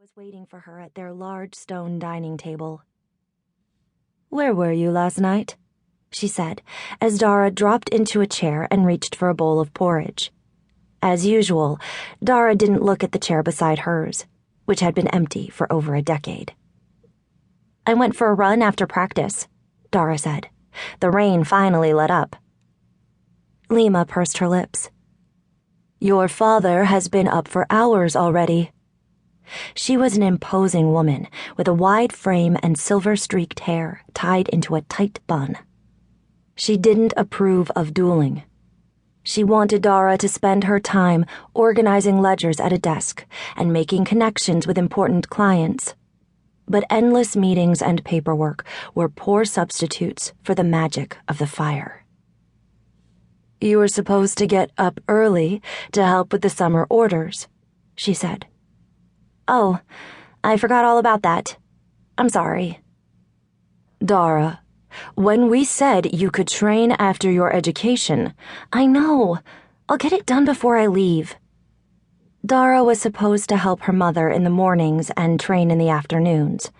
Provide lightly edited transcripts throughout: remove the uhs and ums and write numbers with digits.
Was waiting for her at their large stone dining table. "Where were you last night?" she said, as Dara dropped into a chair and reached for a bowl of porridge. As usual, Dara didn't look at the chair beside hers, which had been empty for over a decade. "I went for a run after practice," Dara said. "The rain finally let up." Lima pursed her lips. "Your father has been up for hours already." She was an imposing woman with a wide frame and silver-streaked hair tied into a tight bun. She didn't approve of dueling. She wanted Dara to spend her time organizing ledgers at a desk and making connections with important clients. But endless meetings and paperwork were poor substitutes for the magic of the fire. "You were supposed to get up early to help with the summer orders," she said. "Oh, I forgot all about that. I'm sorry." "Dara, when we said you could train after your education..." "I know. I'll get it done before I leave." Dara was supposed to help her mother in the mornings and train in the afternoons,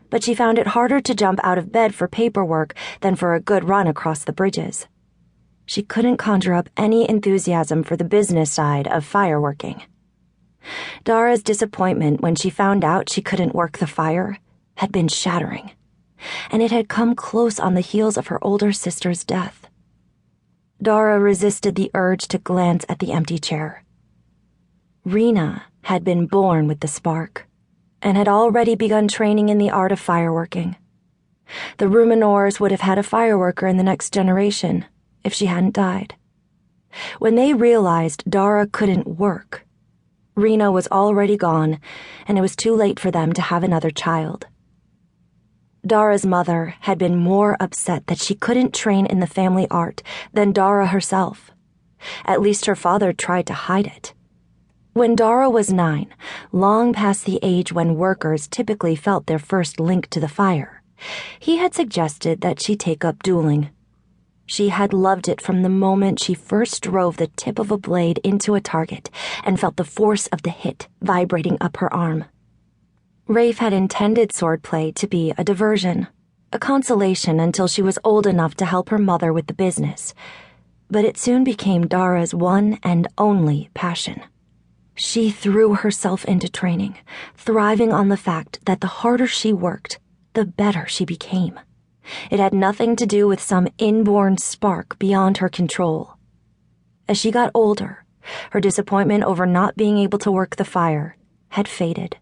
but she found it harder to jump out of bed for paperwork than for a good run across the bridges. She couldn't conjure up any enthusiasm for the business side of fireworking. Dara's disappointment when she found out she couldn't work the fire had been shattering, and it had come close on the heels of her older sister's death. Dara resisted the urge to glance at the empty chair. Rena had been born with the spark, and had already begun training in the art of fireworking. The Ruminors would have had a fireworker in the next generation if she hadn't died. When they realized Dara couldn't work, Rena was already gone, and it was too late for them to have another child. Dara's mother had been more upset that she couldn't train in the family art than Dara herself. At least her father tried to hide it. When Dara was 9, long past the age when workers typically felt their first link to the fire, he had suggested that she take up dueling. She had loved it from the moment she first drove the tip of a blade into a target and felt the force of the hit vibrating up her arm. Rafe had intended swordplay to be a diversion, a consolation until she was old enough to help her mother with the business, but it soon became Dara's one and only passion. She threw herself into training, thriving on the fact that the harder she worked, the better she became. It had nothing to do with some inborn spark beyond her control. As she got older, her disappointment over not being able to work the fire had faded.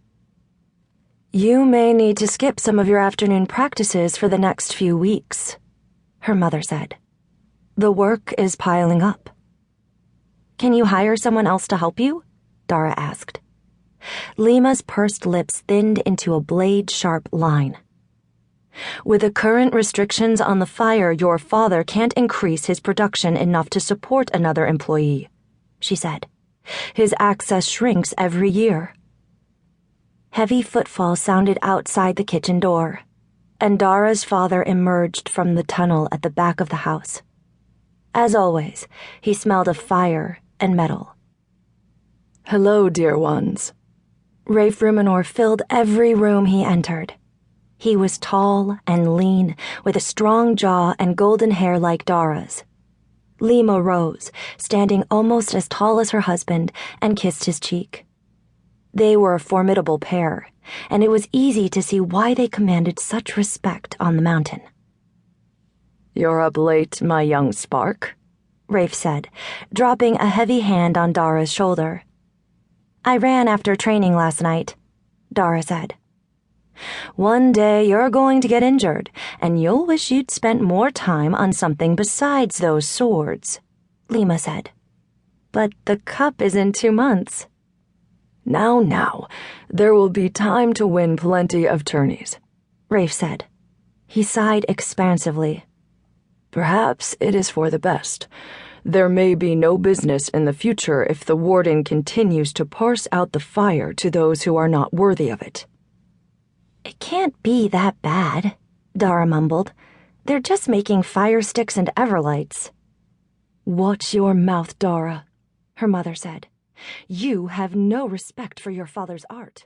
"You may need to skip some of your afternoon practices for the next few weeks," her mother said. "The work is piling up." "Can you hire someone else to help you?" Dara asked. Lima's pursed lips thinned into a blade-sharp line. "With the current restrictions on the fire, your father can't increase his production enough to support another employee," she said. "His access shrinks every year." Heavy footfalls sounded outside the kitchen door, and Dara's father emerged from the tunnel at the back of the house. As always, he smelled of fire and metal. "Hello, dear ones." Rafe Ruminor filled every room he entered. He was tall and lean, with a strong jaw and golden hair like Dara's. Lima rose, standing almost as tall as her husband, and kissed his cheek. They were a formidable pair, and it was easy to see why they commanded such respect on the mountain. "You're up late, my young spark," Rafe said, dropping a heavy hand on Dara's shoulder. "I ran after training last night," Dara said. "One day you're going to get injured, and you'll wish you'd spent more time on something besides those swords," Lima said. "But the cup is in 2 months." Now, there will be time to win plenty of tourneys," Rafe said. He sighed expansively. "Perhaps it is for the best. There may be no business in the future if the warden continues to parse out the fire to those who are not worthy of it." "It can't be that bad," Dara mumbled. "They're just making fire sticks and everlights." "Watch your mouth, Dara," her mother said. "You have no respect for your father's art."